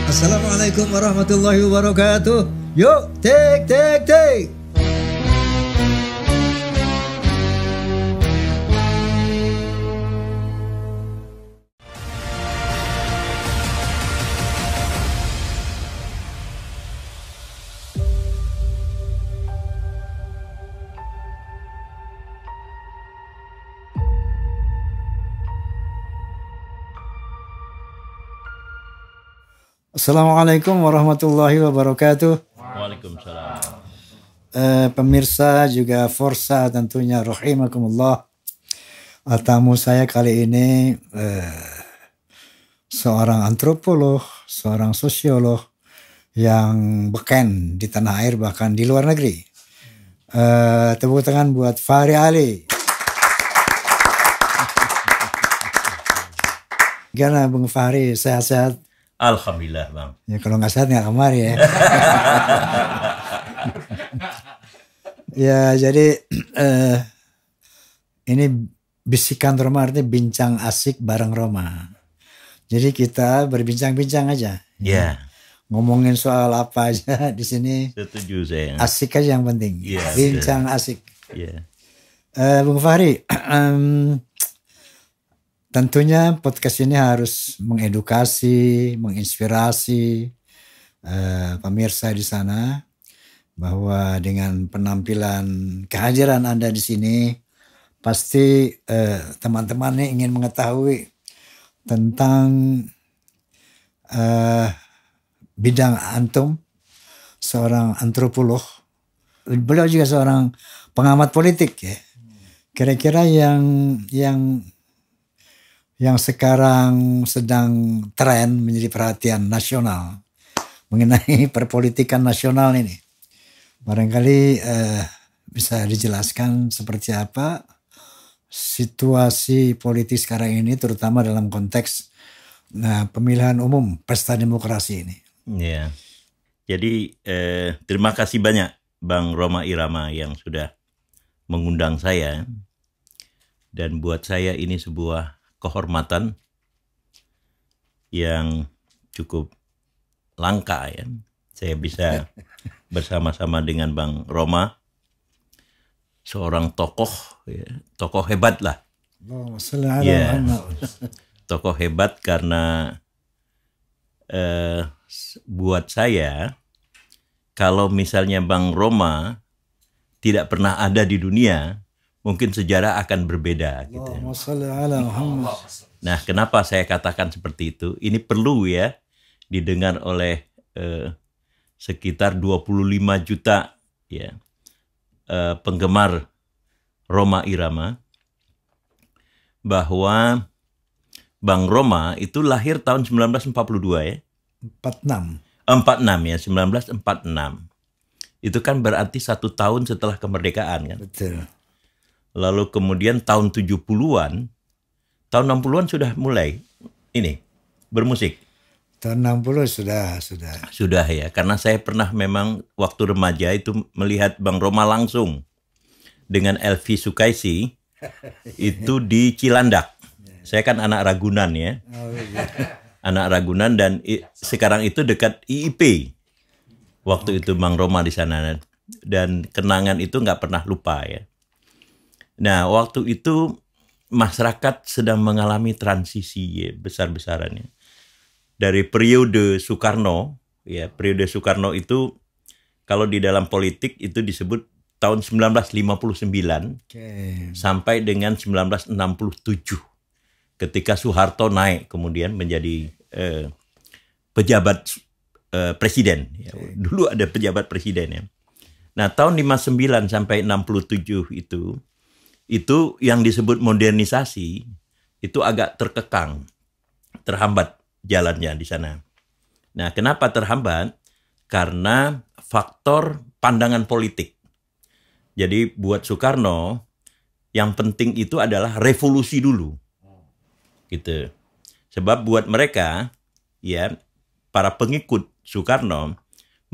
Assalamualaikum warahmatullahi wabarakatuh. Yuk, take. Assalamualaikum warahmatullahi wabarakatuh. Waalaikumsalam. Pemirsa juga Forsa tentunya rahimakumullah. Tamu saya kali ini seorang antropolog, seorang sosiolog yang beken di tanah air bahkan di luar negeri. Tepuk tangan buat Fahri Ali. Gimana Bung Fahri, sehat-sehat? Alhamdulillah Bang. Ya kalau nggak sehat nggak kemari ya. Ya jadi ini bisikan Roma artinya bincang asik bareng Roma. Jadi kita berbincang-bincang aja. Ya. Ngomongin soal apa aja di sini. Setuju saya. Asik aja yang penting. Ya, bincang asik. Ya. Bung Fahri, tentunya podcast ini harus mengedukasi, menginspirasi pemirsa di sana bahwa dengan penampilan kehadiran Anda di sini pasti teman-teman ini ingin mengetahui tentang bidang antum, seorang antropolog. Beliau juga seorang pengamat politik ya. Kira-kira yang sekarang sedang tren menjadi perhatian nasional mengenai perpolitikan nasional ini. Barangkali bisa dijelaskan seperti apa situasi politik sekarang ini terutama dalam konteks pemilihan umum pesta demokrasi ini. Ya. Jadi terima kasih banyak Bang Roma Irama yang sudah mengundang saya. Dan buat saya ini sebuah kehormatan yang cukup langka ya. Saya bisa bersama-sama dengan Bang Roma, seorang tokoh, ya, tokoh hebat lah. Ya, tokoh hebat karena buat saya kalau misalnya Bang Roma tidak pernah ada di dunia, mungkin sejarah akan berbeda gitu. Nah, kenapa saya katakan seperti itu? Ini perlu ya didengar oleh sekitar 25 juta ya penggemar Roma Irama, bahwa Bang Roma itu lahir tahun 1942 ya. 46 ya, 1946. Itu kan berarti 1 tahun setelah kemerdekaan kan. Betul. Lalu kemudian tahun 70-an, tahun 60-an sudah mulai ini bermusik. Tahun 60 sudah. Sudah ya, karena saya pernah memang waktu remaja itu melihat Bang Roma langsung dengan Elvi Sukaisi itu di Cilandak. Saya kan anak Ragunan ya. Oh, iya. Anak Ragunan dan sekarang itu dekat IIP. Waktu itu Bang Roma di sana dan kenangan itu nggak pernah lupa ya. Nah, waktu itu masyarakat sedang mengalami transisi ya, besar-besarannya. Dari periode Soekarno, ya, periode Soekarno itu kalau di dalam politik itu disebut tahun 1959 sampai dengan 1967. Ketika Soeharto naik kemudian menjadi pejabat presiden. Ya. Dulu ada pejabat presiden ya. Nah, tahun 59 sampai 67 itu yang disebut modernisasi itu agak terkekang, terhambat jalannya di sana. Nah, kenapa terhambat? Karena faktor pandangan politik. Jadi buat Soekarno yang penting itu adalah revolusi dulu. Gitu. Sebab buat mereka ya para pengikut Soekarno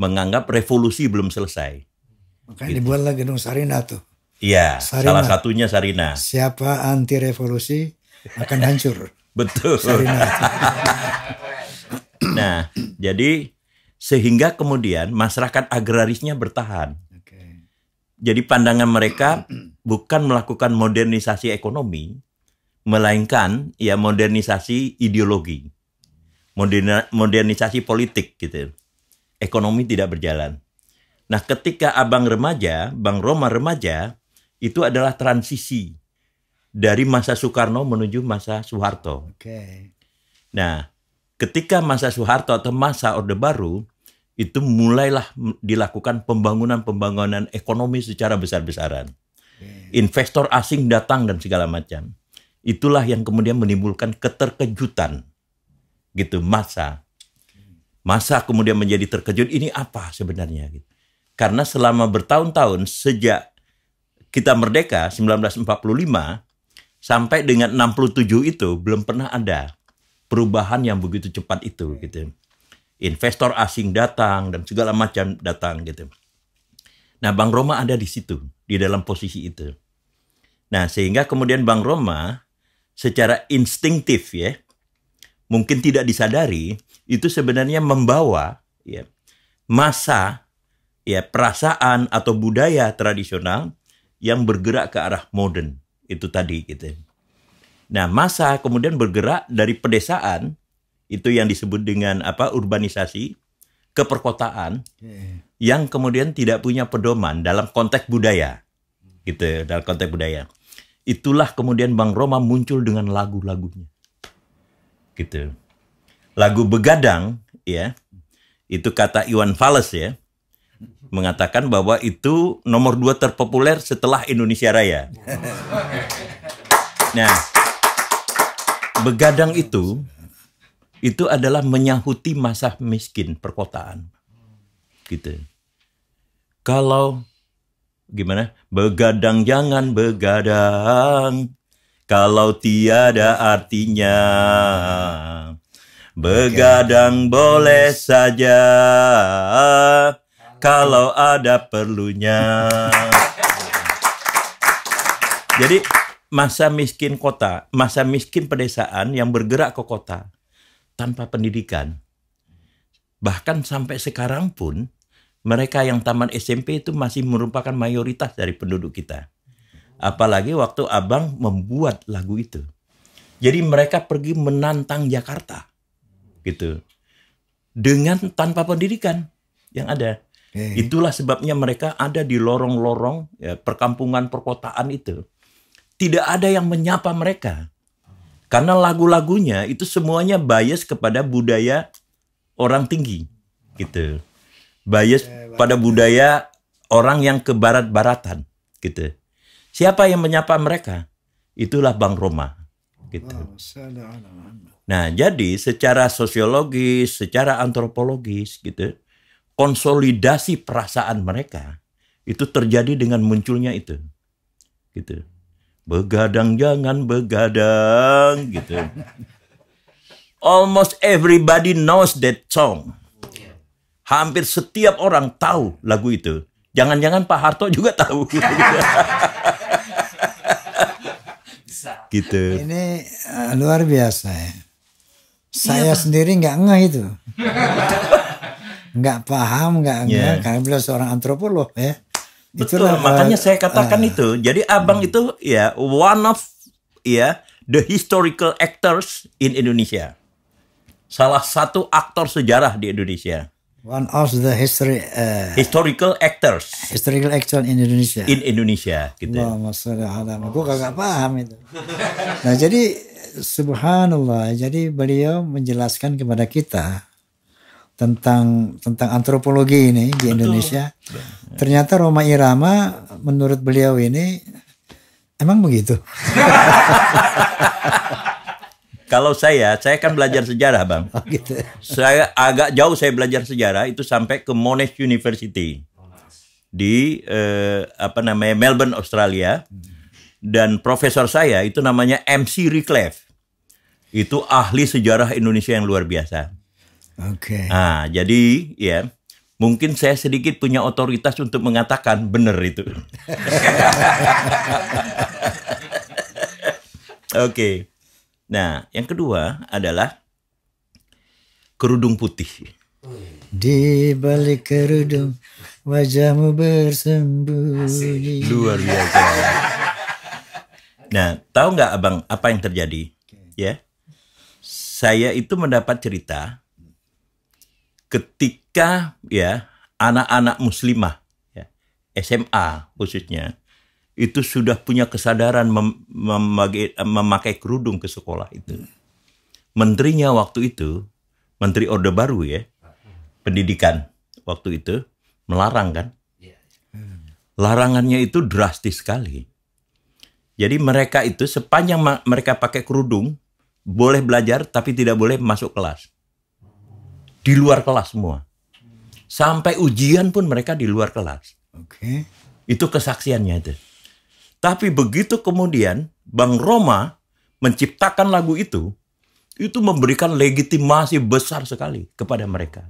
menganggap revolusi belum selesai. Makanya gitu. Dibuatlah Gedung Sarinah tuh. Iya, salah satunya Sarinah. Siapa anti revolusi akan hancur. Betul. Sarinah. Nah, Jadi sehingga kemudian masyarakat agrarisnya bertahan. Jadi pandangan mereka bukan melakukan modernisasi ekonomi, melainkan ya modernisasi ideologi, modernisasi politik gitu. Ekonomi tidak berjalan. Nah, ketika Bang Roma remaja, itu adalah transisi dari masa Soekarno menuju masa Soeharto. Nah, ketika masa Soeharto atau masa Orde Baru, itu mulailah dilakukan pembangunan ekonomi secara besar-besaran. Investor asing datang dan segala macam. Itulah yang kemudian menimbulkan keterkejutan. Gitu, masa kemudian menjadi terkejut, ini apa sebenarnya? Gitu. Karena selama bertahun-tahun sejak kita merdeka 1945 sampai dengan 67 itu belum pernah ada perubahan yang begitu cepat itu gitu. Investor asing datang dan segala macam datang gitu. Nah, Bang Roma ada di situ, di dalam posisi itu. Nah, sehingga kemudian Bang Roma secara instinktif ya, mungkin tidak disadari, itu sebenarnya membawa ya masa ya perasaan atau budaya tradisional yang bergerak ke arah modern itu tadi gitu. Nah, masa kemudian bergerak dari pedesaan itu yang disebut dengan urbanisasi ke perkotaan yang kemudian tidak punya pedoman dalam konteks budaya. Gitu, dalam konteks budaya. Itulah kemudian Bang Roma muncul dengan lagu-lagunya. Gitu. Lagu Begadang ya. Itu kata Iwan Fals ya. Mengatakan bahwa itu nomor 2 terpopuler setelah Indonesia Raya. Nah, Begadang itu adalah menyahuti masa miskin perkotaan. Gitu. Kalau gimana? Begadang jangan begadang kalau tiada artinya. Begadang boleh saja kalau ada perlunya. Jadi masa miskin kota, masa miskin pedesaan yang bergerak ke kota tanpa pendidikan. Bahkan sampai sekarang pun mereka yang tamat SMP itu masih merupakan mayoritas dari penduduk kita. Apalagi waktu Abang membuat lagu itu. Jadi mereka pergi menantang Jakarta. Gitu. Dengan tanpa pendidikan yang ada. Itulah sebabnya mereka ada di lorong-lorong ya, perkampungan perkotaan itu. Tidak ada yang menyapa mereka. Karena lagu-lagunya itu semuanya bias kepada budaya orang tinggi. Gitu. Bias pada budaya orang yang ke barat-baratan. Gitu. Siapa yang menyapa mereka? Itulah Bang Roma. Gitu. Nah, jadi secara sosiologis, secara antropologis gitu, konsolidasi perasaan mereka itu terjadi dengan munculnya itu. Gitu. Begadang jangan begadang gitu. Almost everybody knows that song. Hampir setiap orang tahu lagu itu. Jangan-jangan Pak Harto juga tahu. Gitu. Ini luar biasa ya. Saya sendiri nggak ngeh itu. Nggak paham, nggak ngeh. Karena beliau seorang antropolog ya. Betul, makanya saya katakan itu. Jadi Abang itu ya one of ya the historical actors in Indonesia. Salah satu aktor sejarah di Indonesia. One of the historical actors. Historical actor in Indonesia. In Indonesia, gitu. Gue kagak paham itu. Nah, jadi subhanallah, jadi beliau menjelaskan kepada kita tentang antropologi ini di Indonesia. Ternyata Rhoma Irama menurut beliau ini emang begitu. Kalau saya kan belajar sejarah, Bang. Oh, gitu. Saya agak jauh saya belajar sejarah itu sampai ke Monash University di Melbourne, Australia. Dan profesor saya itu namanya MC Reclef. Itu ahli sejarah Indonesia yang luar biasa. Oke. Nah, jadi ya mungkin saya sedikit punya otoritas untuk mengatakan benar itu. Oke. Nah, yang kedua adalah kerudung putih. Di balik kerudung wajahmu bersembunyi. Luar biasa. Nah, tahu nggak abang apa yang terjadi? Ya, saya itu mendapat cerita ketika ya anak-anak muslimah ya, SMA khususnya itu sudah punya kesadaran memakai kerudung ke sekolah itu. Menterinya waktu itu, Menteri Orde Baru ya, pendidikan waktu itu melarang kan. Larangannya itu drastis sekali. Jadi mereka itu sepanjang mereka pakai kerudung, boleh belajar tapi tidak boleh masuk kelas. Di luar kelas semua. Sampai ujian pun mereka di luar kelas. Oke. Itu kesaksiannya itu. Tapi begitu kemudian Bang Roma menciptakan lagu itu memberikan legitimasi besar sekali kepada mereka.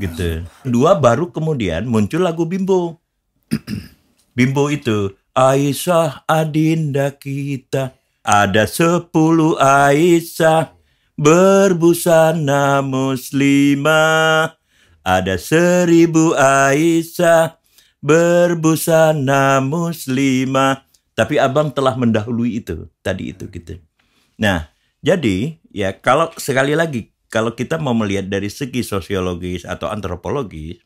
Gitu. Kedua baru kemudian muncul lagu Bimbo. Bimbo itu Aisyah adinda kita, ada 10 Aisyah berbusana muslimah, ada 1000 Aisyah berbusana muslimah. Tapi abang telah mendahului itu tadi itu gitu. Nah, jadi ya kalau sekali lagi kalau kita mau melihat dari segi sosiologis atau antropologis,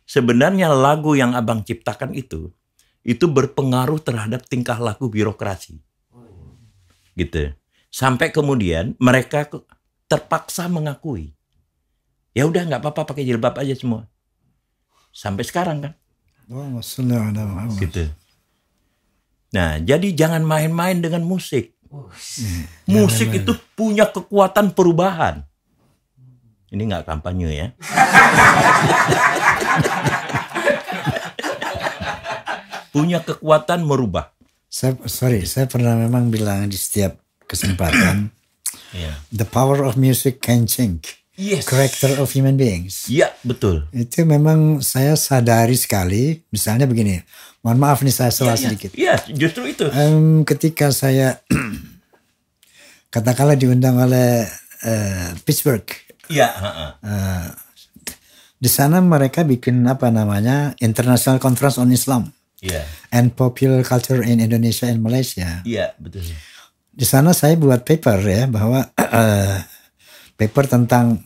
sebenarnya lagu yang abang ciptakan itu berpengaruh terhadap tingkah laku birokrasi. Gitu. Sampai kemudian mereka terpaksa mengakui. Ya udah nggak apa-apa pakai jilbab aja semua. Sampai sekarang kan. Gitu. Nah, jadi jangan main-main dengan musik. Musik itu punya kekuatan perubahan. Ini nggak kampanye ya. Punya kekuatan merubah. Saya pernah memang bilang di setiap kesempatan, the power of music can change character of human beings. Iya, betul. Itu memang saya sadari sekali. Misalnya begini, mohon maaf nih saya salah sedikit. Iya, justru itu. Ketika saya katakanlah diundang oleh Pittsburgh. Iya. Di sana mereka bikin apa namanya International Conference on Islam. And Popular Culture in Indonesia and Malaysia. Iya, betul. Di sana saya buat paper ya bahwa paper tentang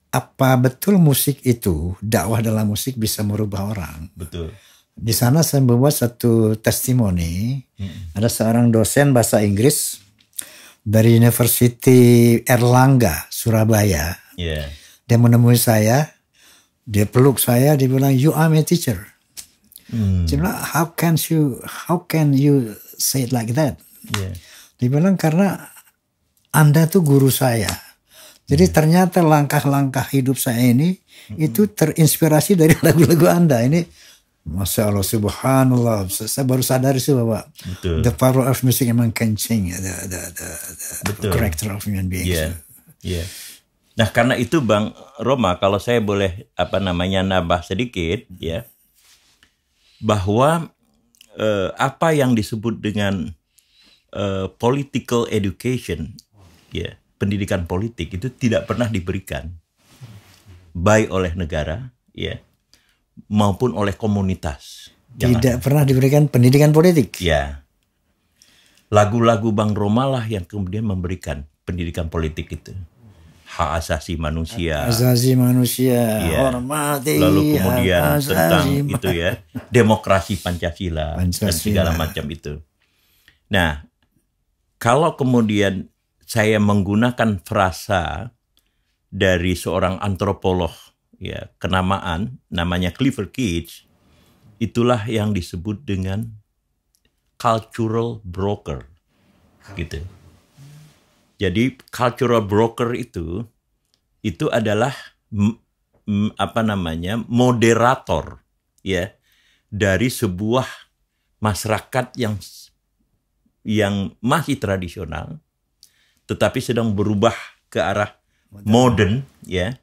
apa betul musik itu, dakwah dalam musik bisa merubah orang. Betul. Di sana saya membuat satu testimoni. Ada seorang dosen bahasa Inggris dari University Erlangga, Surabaya. Dia menemui saya, dia peluk saya, dia bilang, "You are my teacher." Dia bilang, how can you say it like that? Dia bilang, karena Anda tuh guru saya. Jadi ternyata langkah-langkah hidup saya ini itu terinspirasi dari lagu-lagu Anda. Ini Masya Allah, subhanallah. Saya baru sadar sih bahwa the power of music emang can change the character of human beings. Nah, karena itu Bang Roma, kalau saya boleh nambah sedikit ya, bahwa apa yang disebut dengan political education, ya, pendidikan politik itu tidak pernah diberikan baik oleh negara, ya, maupun oleh komunitas. Tidak pernah diberikan pendidikan politik. Ya, lagu-lagu Bang Roma lah yang kemudian memberikan pendidikan politik itu. Hak asasi manusia. Asasi manusia, ya. Hormati. Lalu kemudian tentang itu ya, demokrasi Pancasila dan segala macam itu. Nah, kalau kemudian saya menggunakan frasa dari seorang antropolog ya, kenamaan namanya Clifford Keats, itulah yang disebut dengan cultural broker. Gitu. Jadi cultural broker itu adalah moderator ya dari sebuah masyarakat yang masih tradisional tetapi sedang berubah ke arah modern ya.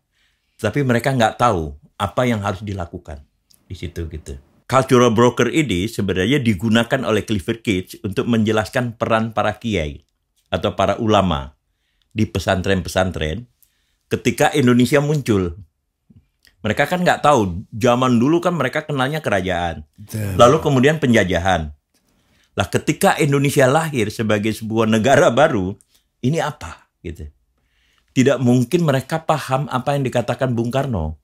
Tapi mereka nggak tahu apa yang harus dilakukan di situ gitu. Cultural broker ini sebenarnya digunakan oleh Clifford Keats untuk menjelaskan peran para kiai atau para ulama di pesantren-pesantren ketika Indonesia muncul. Mereka kan nggak tahu, zaman dulu kan mereka kenalnya kerajaan. Lalu kemudian penjajahan. Lah ketika Indonesia lahir sebagai sebuah negara baru, ini apa? Gitu. Tidak mungkin mereka paham apa yang dikatakan Bung Karno.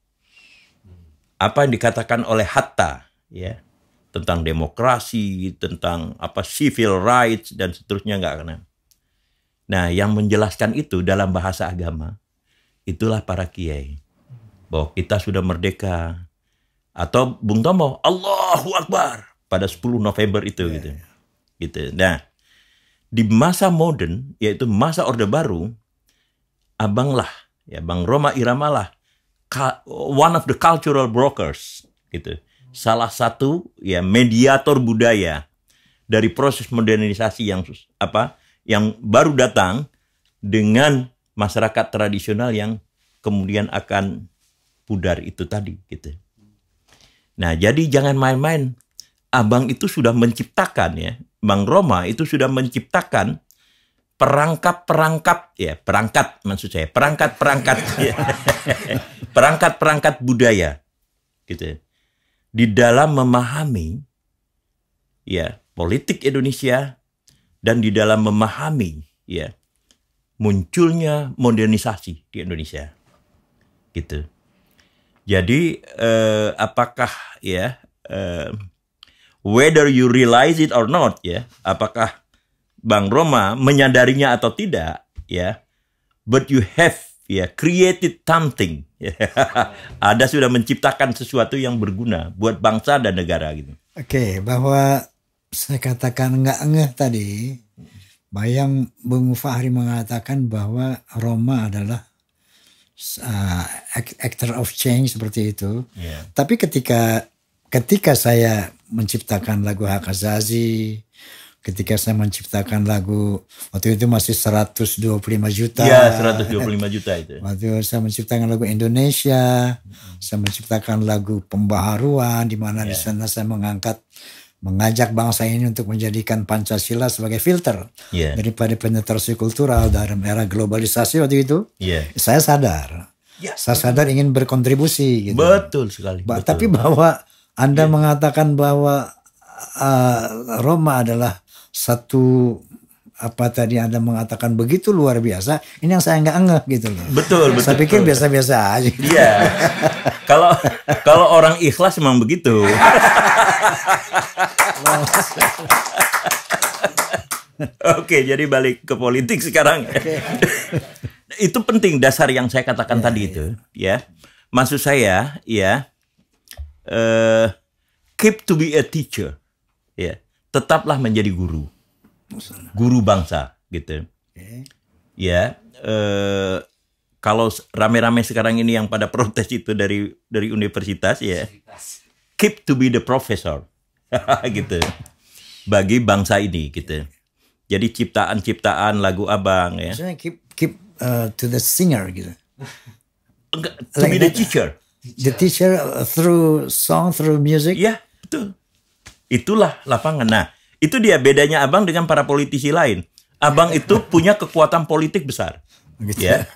Apa yang dikatakan oleh Hatta, ya, tentang demokrasi, tentang apa civil rights dan seterusnya, nggak kena. Nah, yang menjelaskan itu dalam bahasa agama, itulah para kiai. Bahwa kita sudah merdeka. Atau Bung Tomo, Allahu Akbar pada 10 November itu gitu. Gitu. Nah, di masa modern, yaitu masa Orde Baru, abang lah, ya Bang Rhoma Irama lah, one of the cultural brokers, gitu. Salah satu ya mediator budaya dari proses modernisasi yang baru datang dengan masyarakat tradisional yang kemudian akan pudar itu tadi, gitu. Nah, jadi jangan main-main. Abang itu sudah menciptakan, ya, Bang Rhoma itu sudah menciptakan perangkat-perangkat, ya, perangkat-perangkat ya, perangkat-perangkat budaya, gitu. Di dalam memahami, ya, politik Indonesia dan di dalam memahami, ya, munculnya modernisasi di Indonesia, gitu. Jadi apakah, ya, whether you realize it or not, ya, apakah Bang Rhoma menyadarinya atau tidak, ya, but you have, ya, created something, ya. Ada sudah menciptakan sesuatu yang berguna buat bangsa dan negara, gitu. Oke, bahwa saya katakan nggak ngeh tadi, bayang Bung Fahri mengatakan bahwa Rhoma adalah actor of change seperti itu. Yeah. Tapi ketika saya menciptakan lagu Hak Asasi, ketika saya menciptakan lagu, waktu itu masih 125 juta. Iya, 125 juta itu. Waktu saya menciptakan lagu Indonesia, saya menciptakan lagu pembaharuan, di mana di sana saya mengajak bangsa ini untuk menjadikan Pancasila sebagai filter daripada penetrasi kultural dalam era globalisasi waktu itu. Saya sadar. Saya sadar ingin berkontribusi. Gitu. Betul sekali. Betul. Tapi bahwa Anda mengatakan bahwa Rhoma adalah satu, apa tadi Anda mengatakan begitu luar biasa, ini yang saya nggak ngeh gitu loh. Betul. Saya pikir biasa-biasa aja. Iya. Kalau orang ikhlas memang begitu. Oke, jadi balik ke politik sekarang. Itu penting, dasar yang saya katakan tadi itu, ya. Maksud saya, ya, keep to be a teacher, ya. Tetaplah menjadi guru bangsa, gitu. Ya, kalau rame-rame sekarang ini yang pada protes itu dari universitas, ya, keep to be the professor, gitu, bagi bangsa ini, gitu. Jadi ciptaan-ciptaan lagu abang, ya. Maksudnya keep to the singer, gitu. To be the teacher. The teacher through song, through music. Ya, betul. Itulah lapangan. Nah, itu dia bedanya abang dengan para politisi lain. Abang itu punya kekuatan politik besar. Gitu. Ya.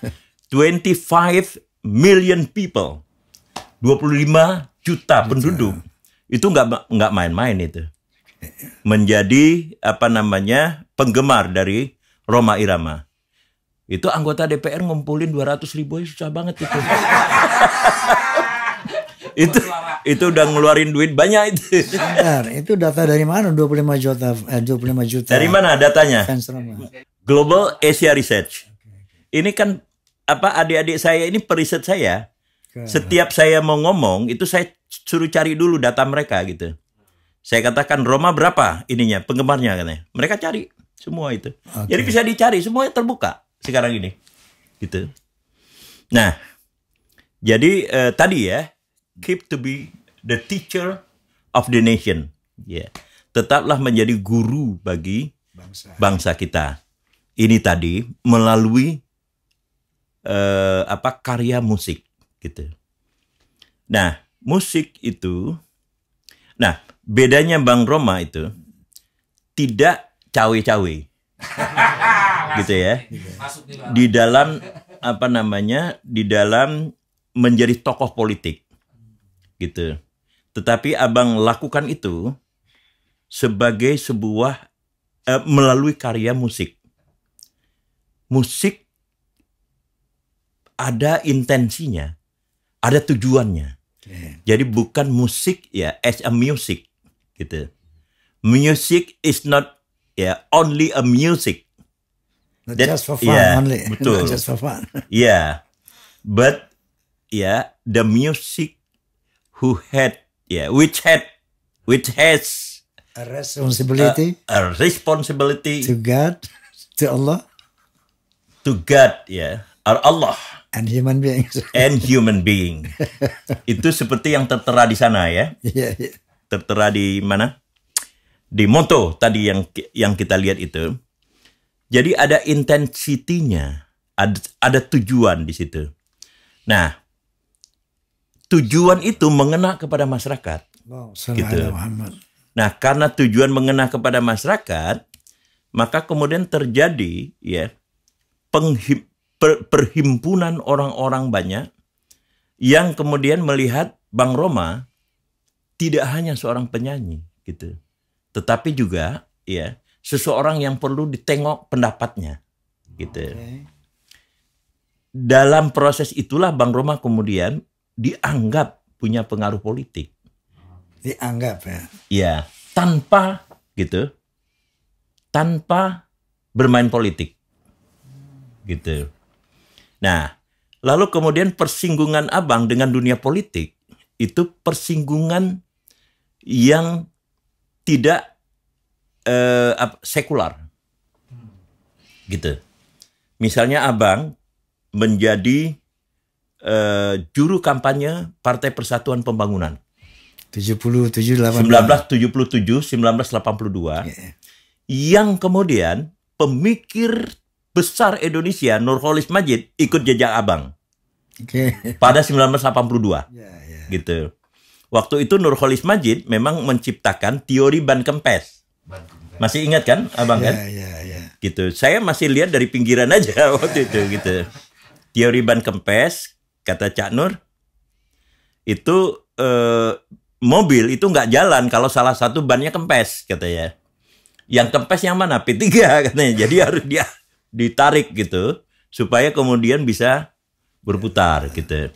25 million people. 25 juta penduduk. Itu nggak main-main itu. Menjadi penggemar dari Rhoma Irama. Itu anggota DPR ngumpulin 200.000 susah banget itu. itu udah ngeluarin duit banyak itu. Sebentar, itu data dari mana? 25 juta. Dari mana datanya? Fans Rhoma. Global Asia Research. Ini kan adik-adik saya ini periset saya. Setiap saya mau ngomong itu saya suruh cari dulu data mereka gitu. Saya katakan Rhoma berapa ininya penggemarnya katanya. Mereka cari semua itu. Jadi bisa dicari, semuanya terbuka sekarang ini. Gitu. Nah, jadi tadi ya, keep to be the teacher of the nation. Ya. Tetaplah menjadi guru bagi bangsa kita. Ini tadi melalui karya musik gitu. Nah, musik itu, nah bedanya Bang Rhoma itu tidak cawe-cawe, gitu ya. Di dalam di dalam menjadi tokoh politik gitu. Tetapi abang lakukan itu sebagai sebuah melalui karya musik. Musik ada intensinya, ada tujuannya. Jadi bukan musik ya as a music gitu. Music is not only a music. Not just for fun only. Betul. Not just for fun. But the music which has A responsibility. A responsibility to God, to Allah. To God, or Allah. And human beings. And human being. Itu seperti yang tertera di sana ya. Tertera di mana? Di motto tadi yang kita lihat itu. Jadi ada intensitinya, ada tujuan di situ. Nah, tujuan itu mengena kepada masyarakat. Wow, gitu. Nah, karena tujuan mengena kepada masyarakat, maka kemudian terjadi perhimpunan orang-orang banyak yang kemudian melihat Bang Roma tidak hanya seorang penyanyi gitu, tetapi juga seseorang yang perlu ditengok pendapatnya gitu. Dalam proses itulah Bang Roma kemudian dianggap punya pengaruh politik. Dianggap tanpa bermain politik gitu. Nah, lalu kemudian persinggungan abang dengan dunia politik itu persinggungan yang tidak sekular gitu. Misalnya abang menjadi juru kampanye Partai Persatuan Pembangunan 1977-1982 yang kemudian pemikir besar Indonesia Nurcholish Madjid ikut jejak abang pada 1982 gitu. Waktu itu Nurcholish Madjid memang menciptakan teori ban kempes. Masih ingat kan abang kan? Gitu. Saya masih lihat dari pinggiran aja waktu itu gitu. Teori ban kempes kata Cak Nur itu mobil itu nggak jalan kalau salah satu bannya kempes katanya. Yang kempes yang mana? P3 katanya. Jadi harus dia ditarik gitu supaya kemudian bisa berputar gitu.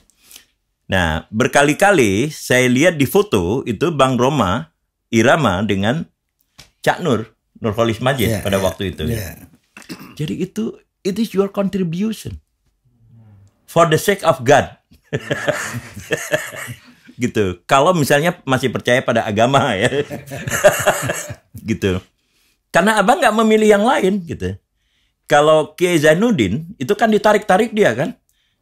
Nah, berkali-kali saya lihat di foto itu Bang Roma irama dengan Cak Nurcholish Madjid pada waktu itu. Jadi it is your contribution for the sake of God. Gitu. Kalau misalnya masih percaya pada agama gitu. Karena abang nggak memilih yang lain gitu. Kalau Kiai Zainuddin itu kan ditarik-tarik dia kan,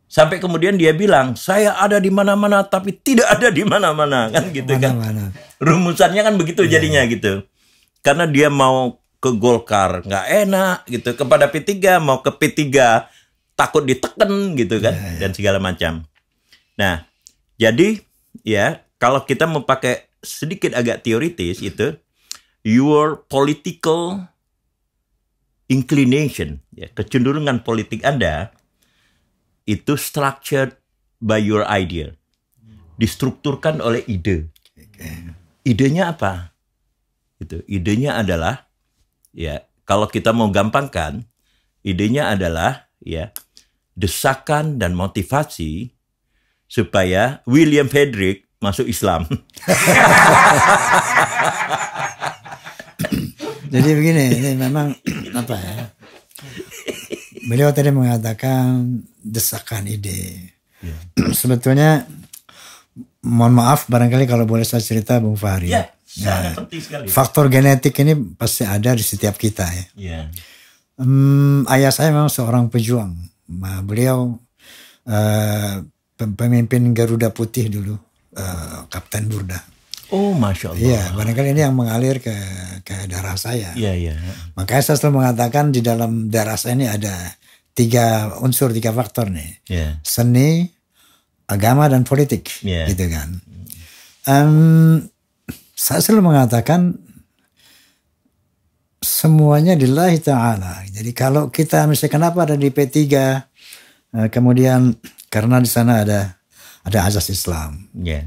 sampai kemudian dia bilang saya ada di mana-mana tapi tidak ada di mana-mana kan gitu kan. Rumusannya kan begitu jadinya gitu. Karena dia mau ke Golkar nggak enak gitu, kepada P3 mau ke P3 takut diteken gitu kan dan segala macam. Nah, jadi kalau kita mau pakai sedikit agak teoritis itu your political inclination, kecenderungan politik Anda itu structured by your idea. Distrukturkan oleh ide. Idenya apa? Itu idenya adalah kalau kita mau gampangkan, idenya adalah desakan dan motivasi supaya William Frederick masuk Islam. Jadi begini, ini memang apa ya? Beliau tadi mengatakan desakan ide. Sebetulnya, mohon maaf barangkali kalau boleh saya cerita Bung Fahri. Sangat penting sekali. Faktor genetik ini pasti ada di setiap kita ya. Ayah saya memang seorang pejuang. Beliau pemimpin Garuda Putih dulu, Kapten Burda. Oh, Masya Allah. Iya, barangkali ini yang mengalir ke darah saya. Iya. Makanya saya selalu mengatakan di dalam darah saya ini ada 3 unsur, 3 faktor nih. Seni, agama, dan politik. Gitu kan. Saya selalu mengatakan semuanya lillahi ta'ala. Jadi kalau kita misalnya kenapa ada di P3, Kemudian karena di sana ada azas Islam. Ya.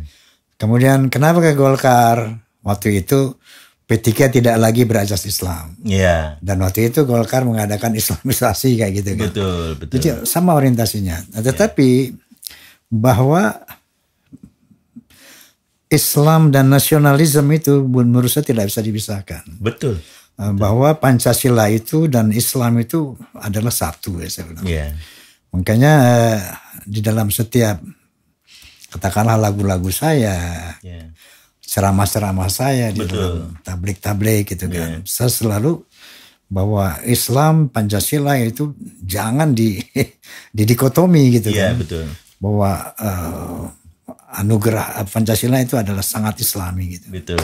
Kemudian kenapa ke Golkar? Waktu itu P3 tidak lagi berazas Islam. Ya. Dan waktu itu Golkar mengadakan Islamisasi kayak gitu kan. Betul. Jadi sama orientasinya. Tetapi bahwa Islam dan nasionalisme itu menurut saya tidak bisa dipisahkan. Betul. Bahwa Pancasila itu dan Islam itu adalah satu ya saya bilang. Ya. Makanya di dalam setiap katakanlah lagu-lagu saya, ceramah-ceramah saya di dalam tablik-tablik gitu kan. Saya selalu bahwa Islam Pancasila itu jangan didikotomi gitu kan. Betul. Bahwa anugerah Pancasila itu adalah sangat Islami gitu. Betul.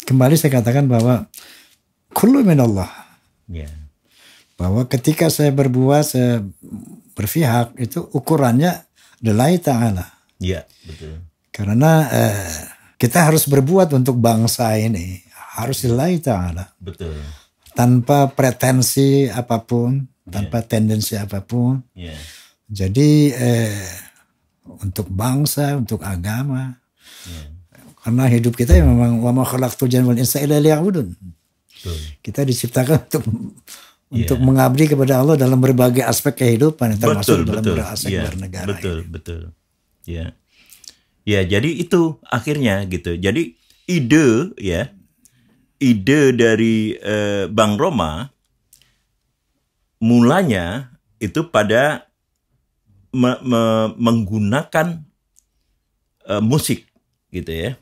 Kembali saya katakan bahwa kullu minallah. Ya. Bahwa ketika saya berbuat, saya berpihak itu ukurannya lillahi ta'ala. Iya, betul. Karena kita harus berbuat untuk bangsa ini. Harus lillahi ta'ala. Betul. Tanpa pretensi apapun, tanpa tendensi apapun. Yeah. Jadi untuk bangsa, untuk agama. Karena hidup kita ya memang wa ma khalaqtul jinna wal insa illa liya'budun. Kita diciptakan untuk mengabdi kepada Allah dalam berbagai aspek kehidupan, termasuk dalam aspek bernegara. Betul. Ya. Ya, jadi itu akhirnya gitu. Jadi ide dari Bang Roma mulanya itu pada menggunakan musik gitu ya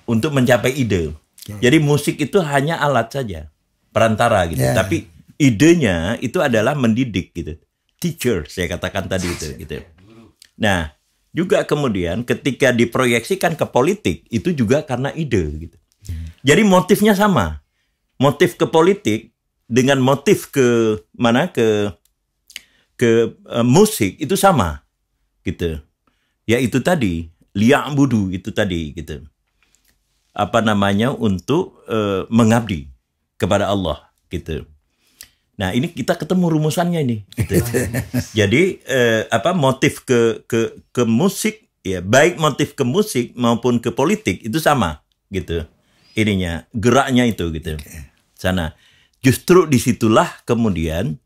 untuk mencapai ide. Jadi musik itu hanya alat saja, perantara gitu. Tapi idenya itu adalah mendidik gitu. Teacher saya katakan tadi itu gitu. Nah, juga kemudian ketika diproyeksikan ke politik itu juga karena ide gitu. Jadi motifnya sama. Motif ke politik dengan motif ke musik itu sama gitu. Yaitu tadi liya'budu itu tadi gitu. Untuk mengabdi kepada Allah gitu. Nah, ini kita ketemu rumusannya ini. Gitu. Jadi motif ke musik ya, baik motif ke musik maupun ke politik itu sama gitu. Ininya, geraknya itu gitu. Sana. Justru disitulah kemudian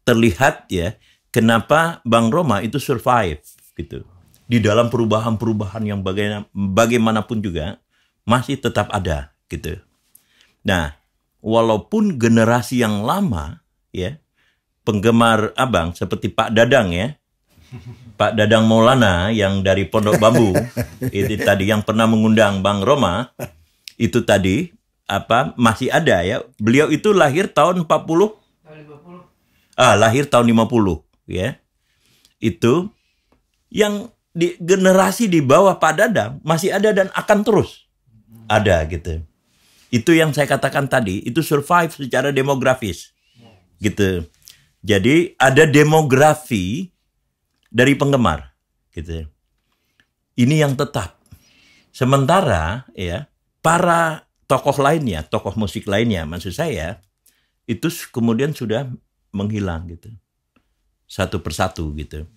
terlihat ya kenapa Bang Roma itu survive gitu. Di dalam perubahan-perubahan yang bagaimanapun juga masih tetap ada gitu. Nah, walaupun generasi yang lama ya, penggemar Abang seperti Pak Dadang ya. Pak Dadang Maulana yang dari Pondok Bambu itu tadi yang pernah mengundang Bang Roma itu tadi masih ada ya. Beliau itu lahir tahun 40. Lahir tahun 50 ya. Itu yang di generasi di bawah Pak Dadang masih ada dan akan terus ada gitu. Itu yang saya katakan tadi, itu survive secara demografis. Gitu. Jadi ada demografi dari penggemar gitu. Ini yang tetap. Sementara ya para tokoh lainnya, tokoh musik lainnya maksud saya itu kemudian sudah menghilang gitu. Satu persatu gitu.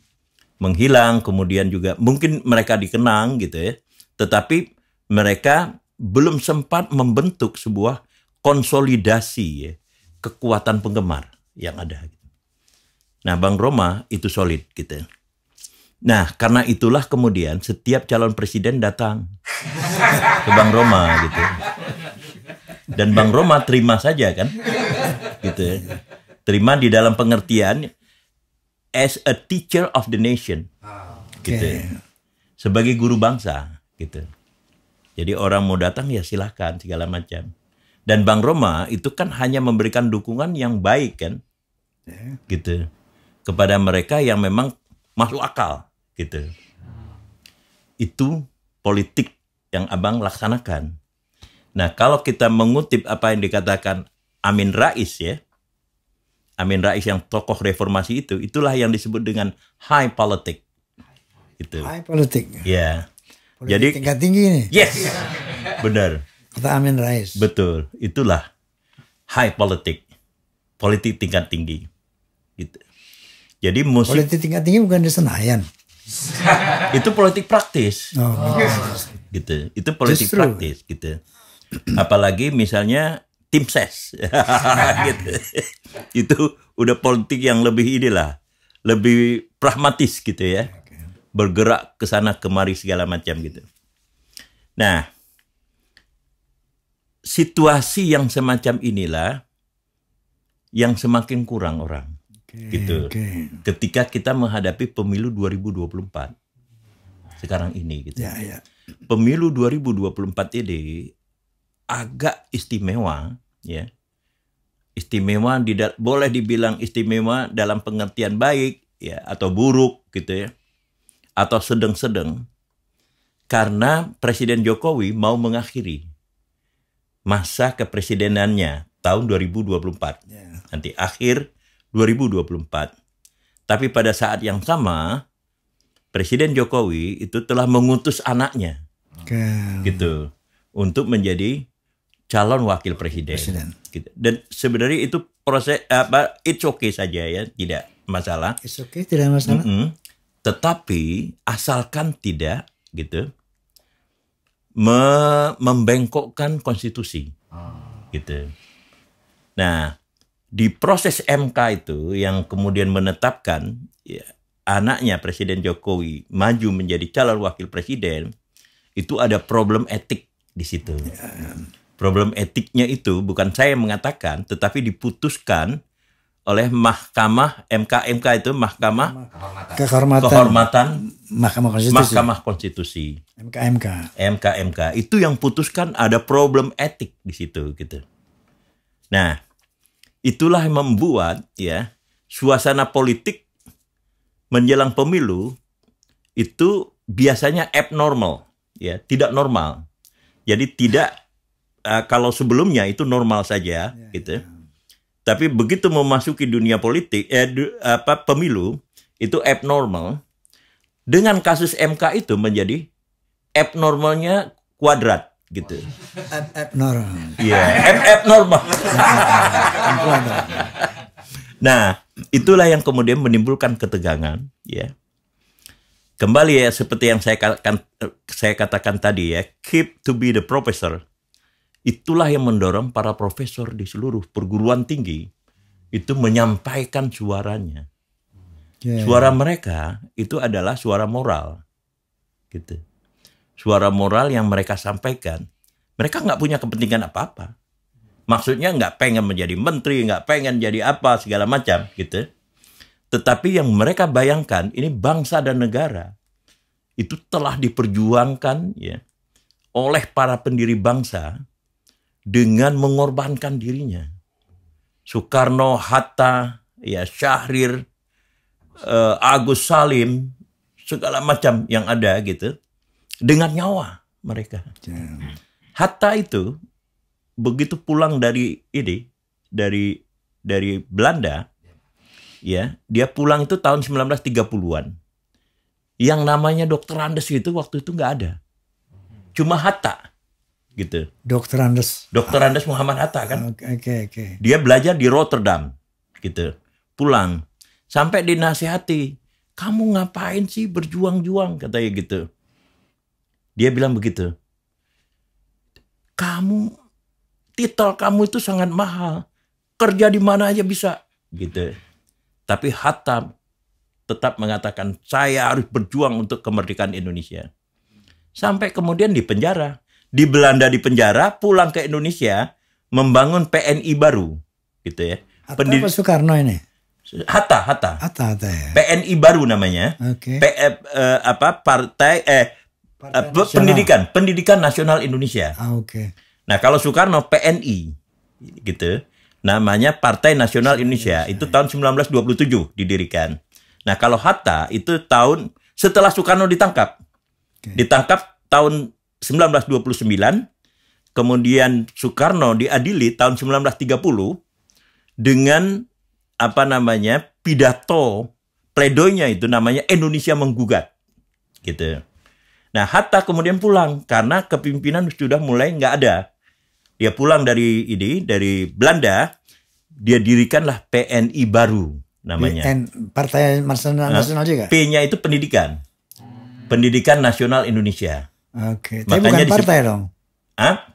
Menghilang, kemudian juga mungkin mereka dikenang gitu ya. Tetapi mereka belum sempat membentuk sebuah konsolidasi ya, kekuatan penggemar yang ada. Nah, Bang Roma itu solid gitu. Nah, karena itulah kemudian setiap calon presiden datang ke Bang Roma gitu. Dan Bang Roma terima saja kan. Gitu. Terima di dalam pengertian as a teacher of the nation. Gitu. Sebagai guru bangsa gitu. Jadi orang mau datang ya silahkan segala macam. Dan Bang Roma itu kan hanya memberikan dukungan yang baik kan. Gitu. Kepada mereka yang memang masuk akal gitu. Itu politik yang Abang laksanakan. Nah, kalau kita mengutip apa yang dikatakan Amin Rais ya. Amin Rais yang tokoh reformasi itu, itulah yang disebut dengan high politic. Gitu. High politic. Ya. Politik jadi tingkat tinggi nih. Yes. Benar. Kata Amin Rais. Betul. Itulah high politic. Politik tingkat tinggi. Gitu. Jadi musik Politik tingkat tinggi bukan di Senayan. itu politik praktis. Oh, Gitu. Itu politik Justru. praktis gitu. Apalagi misalnya tim ses. Gitu. Itu udah politik yang lebih inilah, lebih pragmatis gitu ya. Bergerak ke sana kemari segala macam gitu. Nah, situasi yang semacam inilah yang semakin kurang orang. Gitu. Ketika kita menghadapi pemilu 2024 sekarang ini gitu. Ya. Pemilu 2024 ini agak istimewa ya. Istimewa boleh dibilang istimewa dalam pengertian baik ya atau buruk gitu ya. Atau sedang-sedang karena Presiden Jokowi mau mengakhiri masa kepresidenannya tahun 2024. Nanti akhir 2024. Tapi pada saat yang sama Presiden Jokowi itu telah mengutus anaknya gitu untuk menjadi calon wakil presiden. Gitu. Dan sebenarnya itu proses it's okay saja ya, tidak masalah. It's okay, tidak masalah. Tetapi asalkan tidak gitu membengkokkan konstitusi. Gitu. Nah, di proses MK itu yang kemudian menetapkan ya, anaknya Presiden Jokowi maju menjadi calon wakil presiden, itu ada problem etik di situ. Problem etiknya itu bukan saya mengatakan, tetapi diputuskan oleh Mahkamah MK itu Mahkamah Kehormatan Mahkamah Konstitusi. MK itu yang putuskan ada problem etik di situ gitu. Nah, itulah yang membuat ya suasana politik menjelang pemilu itu biasanya abnormal ya, tidak normal. Jadi tidak kalau sebelumnya itu normal saja gitu. Tapi begitu memasuki dunia politik pemilu itu abnormal. Dengan kasus MK itu menjadi abnormalnya kuadrat gitu. Abnormal. Iya, abnormal. Nah, itulah yang kemudian menimbulkan ketegangan, ya. Kembali ya seperti yang saya katakan tadi ya, keep to be the professor. Itulah yang mendorong para profesor di seluruh perguruan tinggi itu menyampaikan suaranya. Suara mereka itu adalah suara moral, gitu. Suara moral yang mereka sampaikan. Mereka nggak punya kepentingan apa-apa. Maksudnya nggak pengen menjadi menteri, nggak pengen jadi apa, segala macam, gitu. Tetapi yang mereka bayangkan, ini bangsa dan negara, itu telah diperjuangkan ya, oleh para pendiri bangsa dengan mengorbankan dirinya. Soekarno, Hatta, ya, Syahrir, Agus Salim, segala macam yang ada gitu, dengan nyawa mereka. Hatta itu begitu pulang dari Belanda, ya, dia pulang itu tahun 1930-an. Yang namanya Dr. Andes itu waktu itu nggak ada. Cuma Hatta, gitu. Dr. Andes Muhammad Hatta kan. Oke. Dia belajar di Rotterdam, gitu. Pulang. Sampai dinasihati, kamu ngapain sih berjuang-juang, katanya gitu. Dia bilang begitu. Titel kamu itu sangat mahal. Kerja di mana aja bisa, gitu. Tapi Hatta tetap mengatakan, saya harus berjuang untuk kemerdekaan Indonesia. Sampai kemudian di penjara. Di Belanda di penjara, pulang ke Indonesia, membangun PNI baru, gitu ya. Hatta apa Soekarno ini? Hatta ya. PNI baru namanya. Oke. Pendidikan Nasional Indonesia. Oke. Nah, kalau Soekarno PNI gitu. Namanya Partai Nasional Indonesia. Itu tahun 1927 didirikan. Nah, kalau Hatta itu tahun setelah Soekarno ditangkap. Ditangkap tahun 1929. Kemudian Soekarno diadili tahun 1930 dengan pidato pledoinya itu namanya Indonesia Menggugat, gitu. Nah, Hatta kemudian pulang karena kepemimpinan sudah mulai nggak ada. Dia pulang dari Belanda, dia dirikanlah PNI baru, namanya. Partai Nasional juga. P-nya itu pendidikan. Pendidikan Nasional Indonesia. Oke. Tapi bukan partai dong.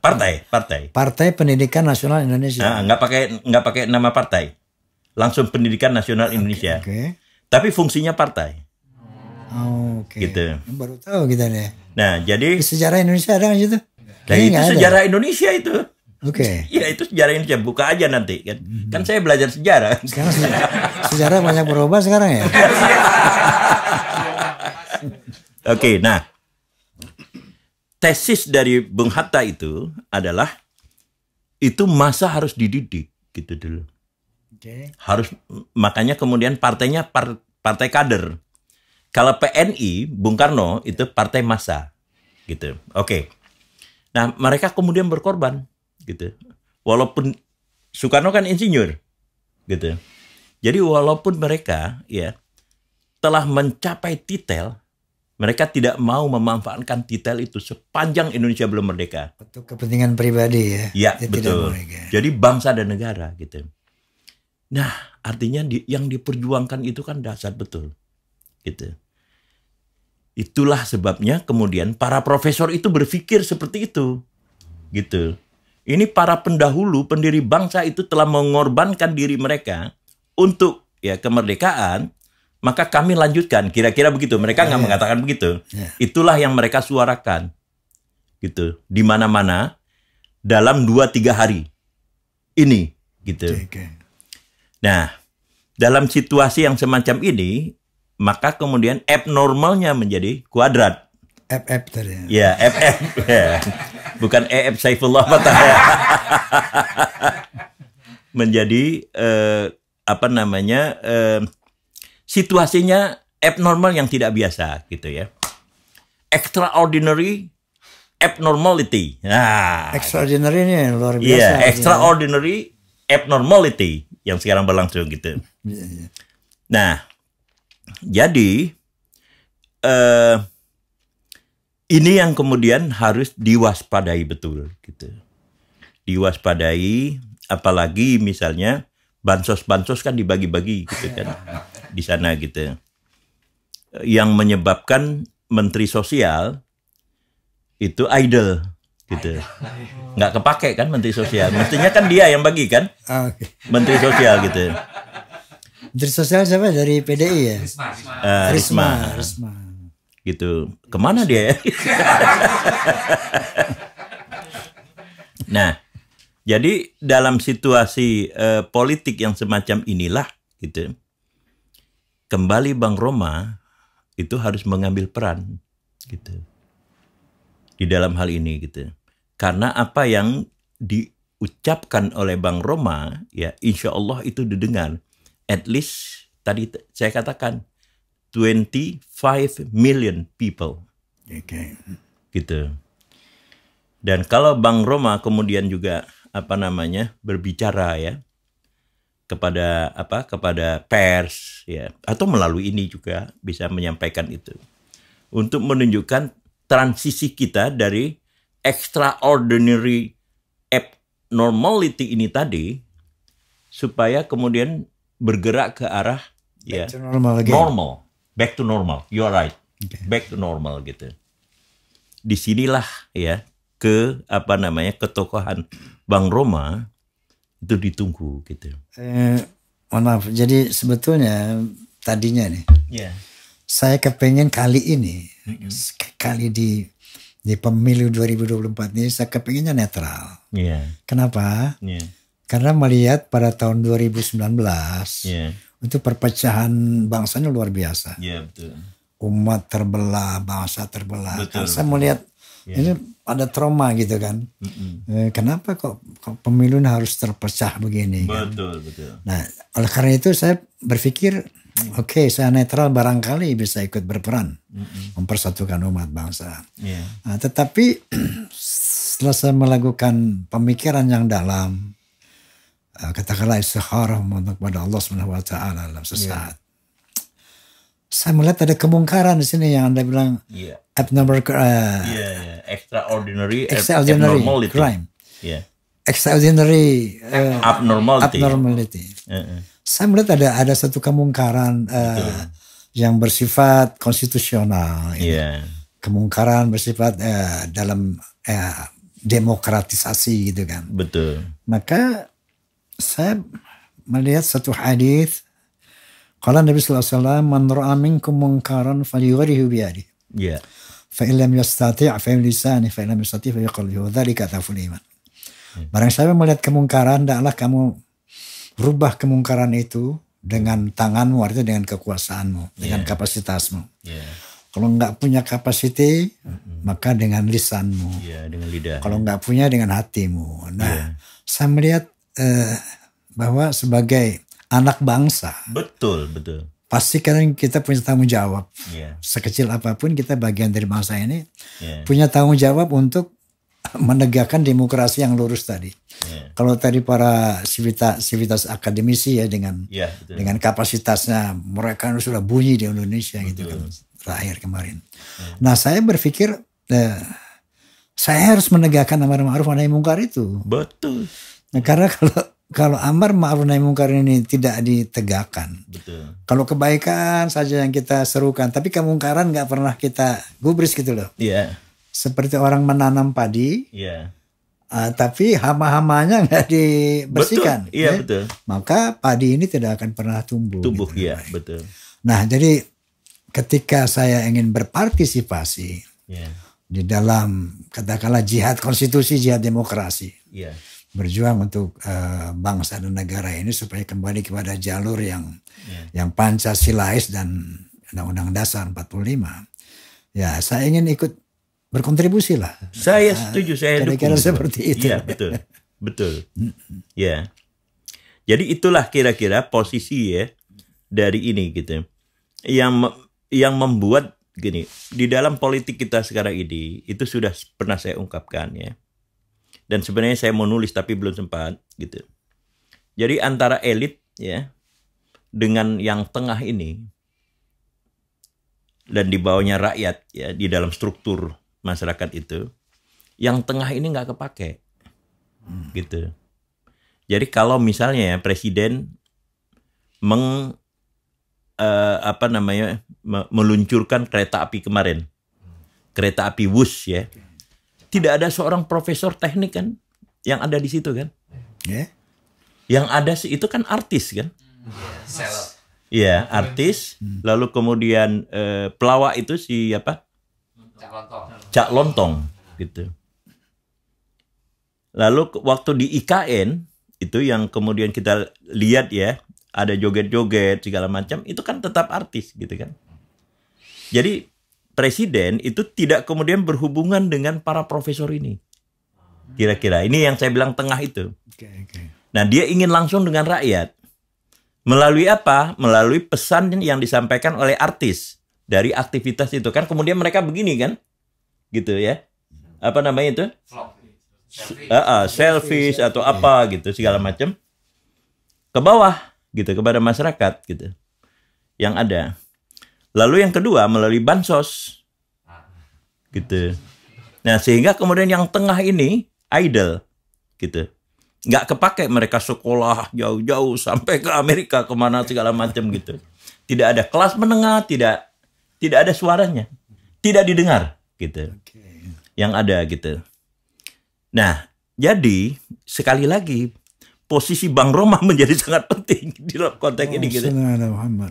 Partai. Partai Pendidikan Nasional Indonesia. Nggak pakai nama partai. Langsung Pendidikan Nasional Indonesia. Tapi fungsinya partai. Oke. Gitu. Baru tahu kita deh. Nah, jadi sejarah Indonesia ada nggak situ? Nah, itu sejarah Indonesia itu. Oke. Ya, itu sejarah Indonesia. Buka aja nanti kan. Kan saya belajar sejarah. Sekarang sejarah banyak berubah sekarang ya. Oke, nah. Tesis dari Bung Hatta itu adalah itu masa harus dididik gitu dulu. Harus, makanya kemudian partainya partai kader. Kalau PNI, Bung Karno itu partai massa gitu. Oke. Nah, mereka kemudian berkorban gitu. Walaupun Soekarno kan insinyur gitu. Jadi walaupun mereka ya telah mencapai titel, mereka tidak mau memanfaatkan titel itu sepanjang Indonesia belum merdeka. Untuk kepentingan pribadi ya. Ya, betul. Jadi bangsa dan negara gitu. Nah, artinya yang diperjuangkan itu kan dahsyat betul. Gitu. Itulah sebabnya kemudian para profesor itu berpikir seperti itu. Gitu. Ini para pendahulu, pendiri bangsa itu telah mengorbankan diri mereka untuk ya kemerdekaan, maka kami lanjutkan. Kira-kira begitu. Mereka nggak mengatakan begitu. Itulah yang mereka suarakan. Gitu. Di mana-mana dalam 2-3 hari. Ini gitu. Nah, dalam situasi yang semacam ini, maka kemudian abnormalnya menjadi kuadrat. FF tadi. Ya, FF. Bukan EF Saifullah Fatah. Menjadi situasinya abnormal yang tidak biasa gitu ya. Extraordinary abnormality. Nah, extraordinary ini luar biasa. Iya, extraordinary abnormality yang sekarang berlangsung gitu. Nah, jadi ini yang kemudian harus diwaspadai betul gitu. Diwaspadai, apalagi misalnya bansos-bansos kan dibagi-bagi gitu kan di sana gitu. Yang menyebabkan Menteri Sosial itu idle gitu. Nggak kepake kan Menteri Sosial. Mestinya kan dia yang bagi kan? Menteri Sosial gitu. Menteri Sosial siapa? Dari PDI ya? Risma. Gitu. Kemana dia? Nah, jadi dalam situasi politik yang semacam inilah gitu, kembali Bang Roma itu harus mengambil peran gitu di dalam hal ini gitu. Karena apa yang diucapkan oleh Bang Roma ya insya Allah itu didengar. At least tadi saya katakan 25 million people. Gitu. Dan kalau Bang Roma kemudian juga berbicara ya kepada pers ya atau melalui ini juga bisa menyampaikan itu untuk menunjukkan transisi kita dari extraordinary abnormality ini tadi supaya kemudian bergerak ke arah normal. Back to normal. You're right. Back to normal gitu. Disinilah ya ketokohan Bang Roma itu ditunggu gitu. Mohon maaf. Jadi sebetulnya tadinya nih, saya kepengen kali ini, kali di pemilu 2024 ini saya kepengennya netral. Kenapa? Karena melihat pada tahun 2019 itu perpecahan bangsanya luar biasa. Betul. Umat terbelah, bangsa terbelah. Betul. Saya melihat ini ada trauma gitu kan. Kenapa kok pemilu harus terpecah begini? Betul, kan? Betul. Nah, oleh karena itu saya berpikir, oke, saya netral barangkali bisa ikut berperan mempersatukan umat bangsa. Nah, tetapi setelah saya melakukan pemikiran yang dalam, katakanlah istikharah kepada Allah SWT dalam sesaat. Saya melihat ada kemungkaran di sini yang Anda bilang abnormal extraordinary crime. Extraordinary abnormality. saya melihat ada satu kemungkaran yang bersifat konstitusional. Iya. Kemungkaran bersifat dalam demokratisasi gitu kan. Betul. Maka saya melihat satu hadis, qala Nabi sallallahu alaihi wasallam, man ra'a minkum munkaran falyughayyirhu bi yadihi. Iya. Fa in lam yastati' fa bi lisanihi, fa in lam yastati' fa bi qalbihi, wa dzalika dhaful iman. Barang siapa melihat kemungkaran, hendaklah kamu rubah kemungkaran itu dengan tanganmu, artinya dengan kekuasaanmu, dengan kapasitasmu. Kalau nggak punya kapasiti, maka dengan lisanmu. Dengan lidah. Kalau nggak punya, dengan hatimu. Nah, saya melihat bahwa sebagai anak bangsa, betul. pasti kan kita punya tanggung jawab. Sekecil apapun kita bagian dari bangsa ini, punya tanggung jawab untuk menegakkan demokrasi yang lurus tadi. Kalau tadi para sivitas akademisi ya dengan kapasitasnya, mereka sudah bunyi di Indonesia gitu kan terakhir kemarin. Nah, saya berpikir saya harus menegakkan amar ma'ruf nahi mungkar itu. Betul. Nah, karena kalau amar ma'ruf nahi mungkar ini tidak ditegakkan, kalau kebaikan saja yang kita serukan, tapi kemungkaran nggak pernah kita gubris gitu loh. Seperti orang menanam padi, tapi hama-hamanya nggak dibersihkan. Betul. Maka padi ini tidak akan pernah tumbuh. Gitu. Betul. Nah, jadi ketika saya ingin berpartisipasi di dalam katakanlah jihad konstitusi, jihad demokrasi, berjuang untuk bangsa dan negara ini supaya kembali kepada jalur yang Pancasilais dan Undang-Undang Dasar 45. Ya, saya ingin ikut berkontribusi lah. Saya setuju, saya dukung. Kira-kira seperti itu. Iya, betul. Ya. Jadi itulah kira-kira posisi ya dari ini gitu. Yang membuat gini, di dalam politik kita sekarang ini itu sudah pernah saya ungkapkan ya. Dan sebenarnya saya mau nulis tapi belum sempat gitu. Jadi antara elit ya dengan yang tengah ini dan di bawahnya rakyat ya di dalam struktur masyarakat itu, yang tengah ini nggak kepake gitu. Jadi kalau misalnya presiden meluncurkan kereta api kemarin, kereta api Wus ya, tidak ada seorang profesor teknik kan yang ada di situ kan? Yang ada itu kan artis kan? Iya, artis. Lalu kemudian pelawak itu siapa? Cak Lontong gitu. Lalu waktu di IKN itu yang kemudian kita lihat ya, ada joget-joget segala macam, itu kan tetap artis gitu kan. Jadi presiden itu tidak kemudian berhubungan dengan para profesor ini. Kira-kira ini yang saya bilang tengah itu. Nah, dia ingin langsung dengan rakyat. Melalui apa? Melalui pesan yang disampaikan oleh artis dari aktivitas itu kan. Kemudian mereka begini kan? Gitu ya. Apa namanya itu? Selfies atau apa gitu segala macam. Ke bawah gitu, kepada masyarakat gitu. Yang ada. Lalu yang kedua melalui bansos. Gitu. Nah, sehingga kemudian yang tengah ini idle gitu. Nggak kepake, mereka sekolah jauh-jauh sampai ke Amerika kemana segala macam gitu. Tidak ada kelas menengah, tidak ada suaranya, tidak didengar gitu. Yang ada gitu. Nah, jadi sekali lagi posisi Bang Roma menjadi sangat penting di dalam konteks ini gitu.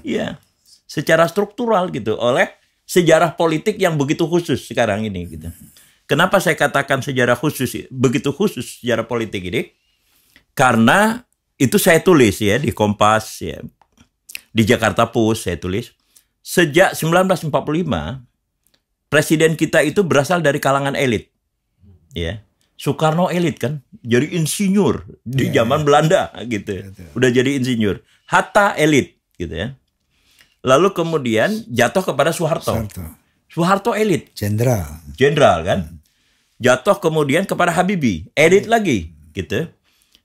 Iya, secara struktural gitu, oleh sejarah politik yang begitu khusus sekarang ini gitu. Kenapa saya katakan sejarah khusus, begitu khusus sejarah politik ini? Karena itu saya tulis ya di Kompas ya, di Jakarta Post saya tulis. Sejak 1945 presiden kita itu berasal dari kalangan elit. Ya. Soekarno elit kan, jadi insinyur di zaman Belanda gitu. Udah jadi insinyur. Hatta elit gitu ya. Lalu kemudian jatuh kepada Soeharto. Soeharto elit. Jenderal kan. Jatuh kemudian kepada Habibie, elit lagi gitu.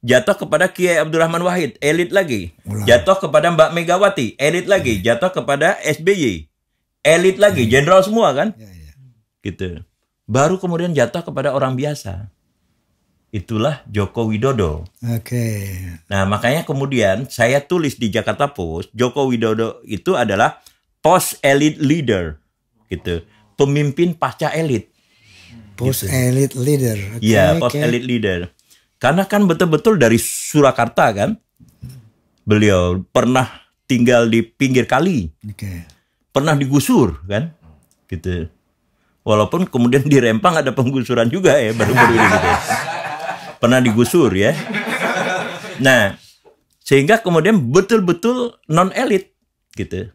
Jatuh kepada Kiai Abdurrahman Wahid, elit lagi. Jatuh kepada Mbak Megawati, elit lagi. Jatuh kepada SBY, elit lagi. Jenderal semua kan? Gitu. Baru kemudian jatuh kepada orang biasa. itulah Joko Widodo. Oke. Nah, makanya kemudian saya tulis di Jakarta Post, Joko Widodo itu adalah post elite leader, gitu, pemimpin pasca elit. Post elite leader. Iya, post elite leader. Karena kan betul-betul dari Surakarta kan, beliau pernah tinggal di pinggir kali, pernah digusur kan, gitu. Walaupun kemudian di Rempang ada penggusuran juga ya, baru-baru ini gitu. Pernah digusur ya. Nah, sehingga kemudian betul-betul non elit gitu.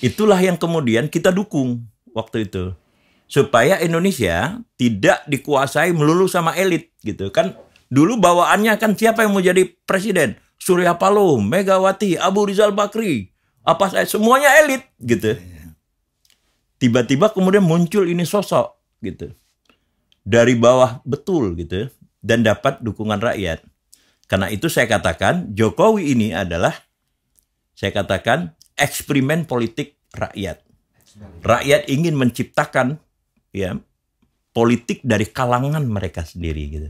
Itulah yang kemudian kita dukung waktu itu, supaya Indonesia tidak dikuasai melulu sama elit gitu kan. Dulu bawaannya kan siapa yang mau jadi presiden? Surya Paloh, Megawati, Abu Rizal Bakri, apa saya semuanya elit gitu. Tiba-tiba kemudian muncul ini sosok gitu dari bawah betul gitu dan dapat dukungan rakyat. Karena itu saya katakan Jokowi ini adalah, saya katakan, eksperimen politik rakyat. Rakyat ingin menciptakan ya politik dari kalangan mereka sendiri gitu.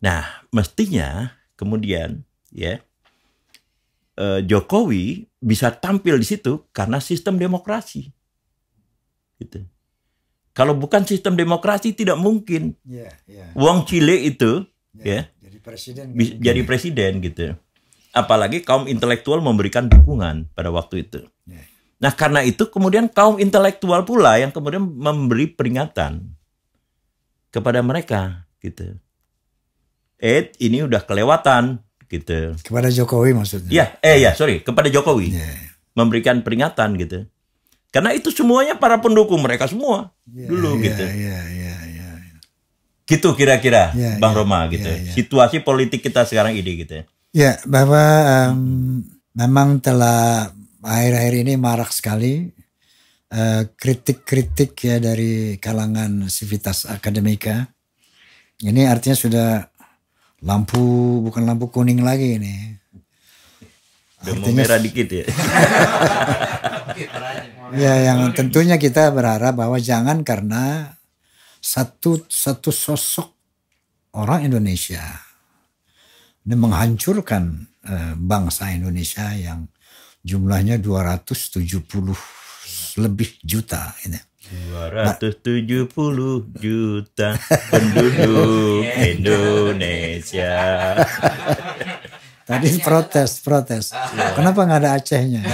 Nah, mestinya kemudian ya Jokowi bisa tampil di situ karena sistem demokrasi. Gitu. Kalau bukan sistem demokrasi tidak mungkin. Wong Chile itu jadi presiden gitu. Apalagi kaum intelektual memberikan dukungan pada waktu itu. Nah, karena itu kemudian kaum intelektual pula yang kemudian memberi peringatan kepada mereka gitu. Ini udah kelewatan gitu. Kepada Jokowi maksudnya. Kepada Jokowi. Memberikan peringatan gitu. Karena itu semuanya para pendukung mereka semua dulu gitu. Gitu kira-kira Bang Roma gitu. Situasi politik kita sekarang ini gitu. Ya, bahwa memang telah akhir-akhir ini marak sekali kritik-kritik ya dari kalangan sivitas akademika. Ini artinya sudah bukan lampu kuning lagi ini. Udah mau merah dikit ya. Ya, yang tentunya kita berharap bahwa jangan karena satu sosok orang Indonesia ini menghancurkan bangsa Indonesia yang jumlahnya 270 lebih juta ini. 270 juta penduduk Indonesia. Tadi protes. Kenapa nggak ada Acehnya?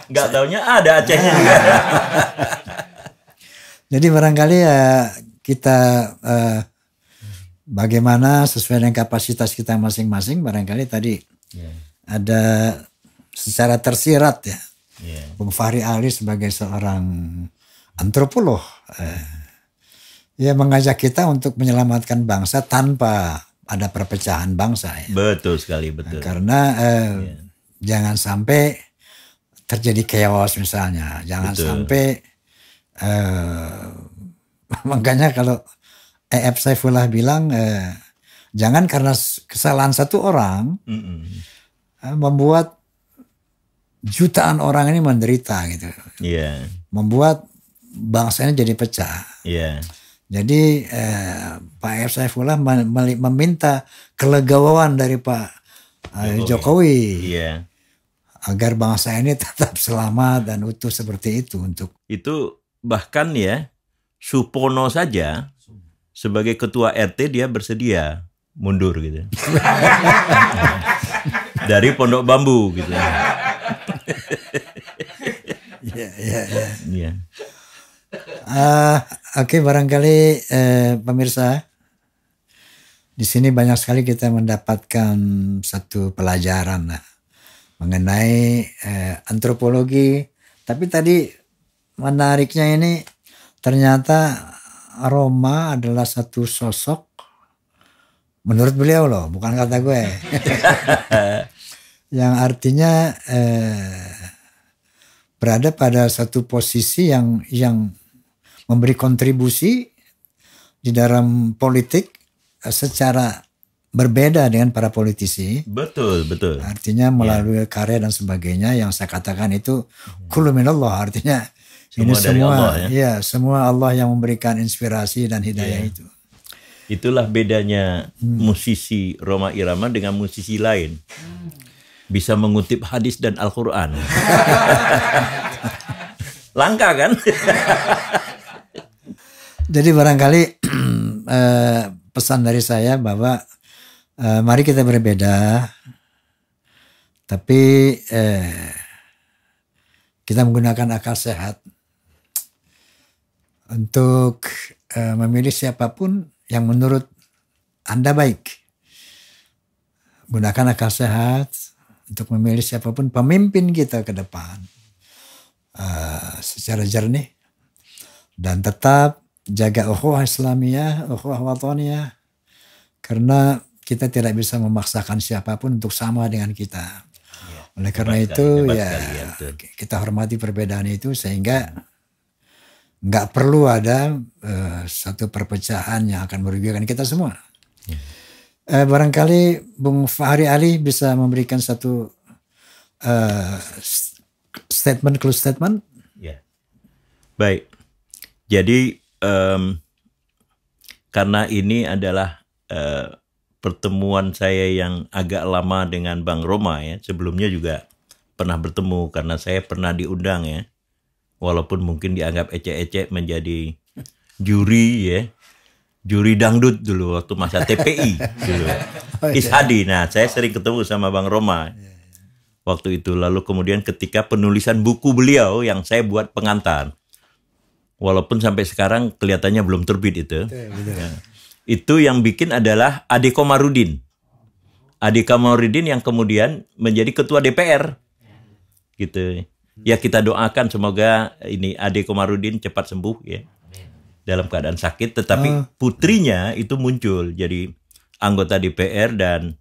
Nggak taunya ada Acehnya juga. Jadi barangkali ya kita bagaimana sesuai dengan kapasitas kita masing-masing. Barangkali tadi ada secara tersirat ya. Bung Fahri Ali sebagai seorang antropolog ya mengajak kita untuk menyelamatkan bangsa tanpa ada perpecahan bangsa ya. Betul sekali, betul. Karena jangan sampai terjadi chaos misalnya, jangan sampai makanya kalau E.F. Saifullah bilang jangan karena kesalahan satu orang membuat jutaan orang ini menderita gitu. Membuat bangsanya jadi pecah. Jadi Pak E.F. Saifullah meminta kelegowoan dari Pak Jokowi agar bangsa ini tetap selamat dan utuh seperti itu. Itu bahkan ya Supono saja sebagai ketua RT dia bersedia mundur gitu. Dari Pondok Bambu gitu. Oke, barangkali pemirsa di sini banyak sekali kita mendapatkan satu pelajaran lah mengenai antropologi. Tapi tadi menariknya ini ternyata Roma adalah satu sosok menurut beliau loh, bukan kata gue. Yang artinya berada pada satu posisi yang memberi kontribusi di dalam politik secara berbeda dengan para politisi. Betul. Artinya melalui karya dan sebagainya yang saya katakan itu kullu minallah, artinya Ini dari semua Allah, ya. ya, semua Allah yang memberikan inspirasi dan hidayah itu. Itulah bedanya musisi Rhoma Irama dengan musisi lain. Bisa mengutip hadis dan Al-Quran. Langka kan? Jadi barangkali pesan dari saya bahwa mari kita berbeda, tapi kita menggunakan akal sehat untuk memilih siapapun yang menurut Anda baik. Gunakan akal sehat untuk memilih siapapun pemimpin kita ke depan secara jernih, dan tetap jaga ukhuwah Islamiyah, ukhuwah wataniyah, karena kita tidak bisa memaksakan siapapun untuk sama dengan kita. Oleh karena itu kita hormati perbedaan itu, sehingga nggak perlu ada satu perpecahan yang akan merugikan kita semua. Barangkali Bung Fahri Ali bisa memberikan satu close statement. Ya. Baik. Jadi karena ini adalah pertemuan saya yang agak lama dengan Bang Rhoma ya. Sebelumnya juga pernah bertemu karena saya pernah diundang ya. Walaupun mungkin dianggap ecek-ecek menjadi juri ya. Juri dangdut dulu waktu masa TPI dulu. Ishadi. Nah, saya sering ketemu sama Bang Rhoma waktu itu. Lalu kemudian ketika penulisan buku beliau yang saya buat pengantar. Walaupun sampai sekarang kelihatannya belum terbit itu. Ya. Itu yang bikin adalah Ade Komarudin. Ade Komarudin yang kemudian menjadi ketua DPR. Gitu. Ya kita doakan semoga ini Ade Komarudin cepat sembuh ya. Dalam keadaan sakit, tetapi putrinya itu muncul jadi anggota DPR, dan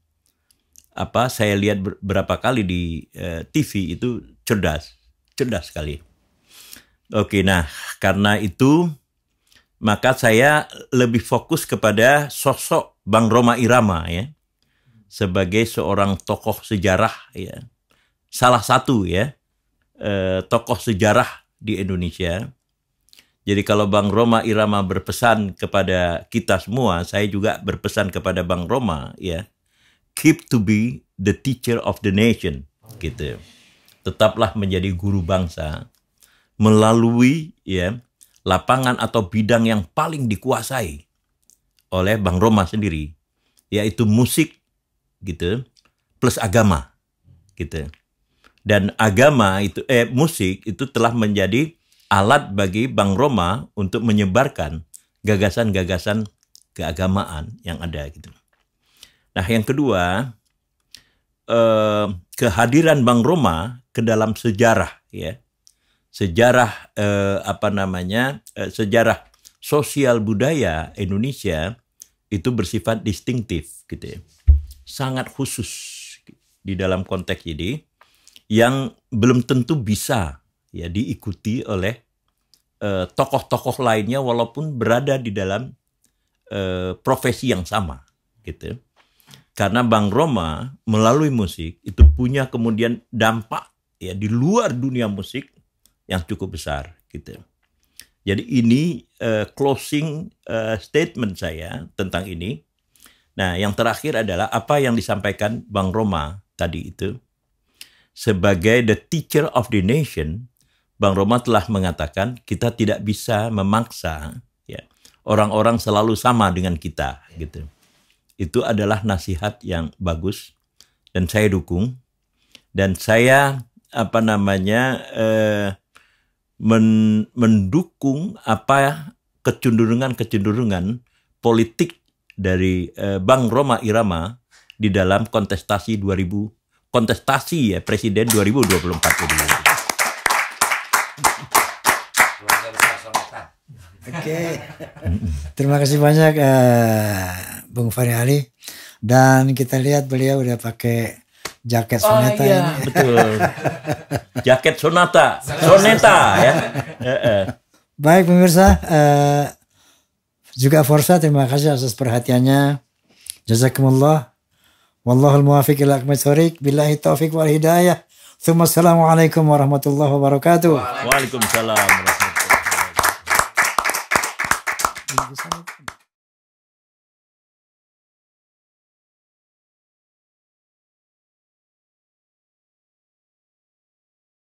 saya lihat berapa kali di TV itu cerdas sekali. Oke, nah karena itu maka saya lebih fokus kepada sosok Bang Rhoma Irama ya, sebagai seorang tokoh sejarah ya, salah satu ya tokoh sejarah di Indonesia. Jadi kalau Bang Rhoma Irama berpesan kepada kita semua, saya juga berpesan kepada Bang Rhoma ya, keep to be the teacher of the nation gitu. Tetaplah menjadi guru bangsa melalui ya lapangan atau bidang yang paling dikuasai oleh Bang Rhoma sendiri, yaitu musik gitu plus agama gitu. Dan agama itu musik itu telah menjadi alat bagi Bang Rhoma untuk menyebarkan gagasan-gagasan keagamaan yang ada gitu. Nah, yang kedua, kehadiran Bang Rhoma ke dalam sejarah ya. Sejarah sejarah sosial budaya Indonesia itu bersifat distintif gitu ya. Sangat khusus di dalam konteks ini yang belum tentu bisa ya diikuti oleh tokoh-tokoh lainnya walaupun berada di dalam profesi yang sama gitu. Karena Bang Rhoma melalui musik itu punya kemudian dampak ya di luar dunia musik yang cukup besar gitu. Jadi ini closing statement saya tentang ini. Nah, yang terakhir adalah apa yang disampaikan Bang Rhoma tadi itu. Sebagai the teacher of the nation, Bang Rhoma telah mengatakan kita tidak bisa memaksa ya, orang-orang selalu sama dengan kita gitu. Itu adalah nasihat yang bagus dan saya dukung. Dan saya mendukung kecenderungan politik dari Bang Rhoma Irama di dalam kontestasi ya Presiden 2024 ini. Oke. Terima kasih banyak Bung Fahri Ali, dan kita lihat beliau udah pakai jaket soneta ini. Betul. Jaket soneta ya. Baik pemirsa, juga Forsa, terima kasih atas perhatiannya. Jazakumullah. Wallahul muwaffiq ila aqwamit thoriq. Billahi taufiq wal hidayah. Assalamualaikum warahmatullahi wabarakatuh. Waalaikumsalam warahmatullahi wabarakatuh.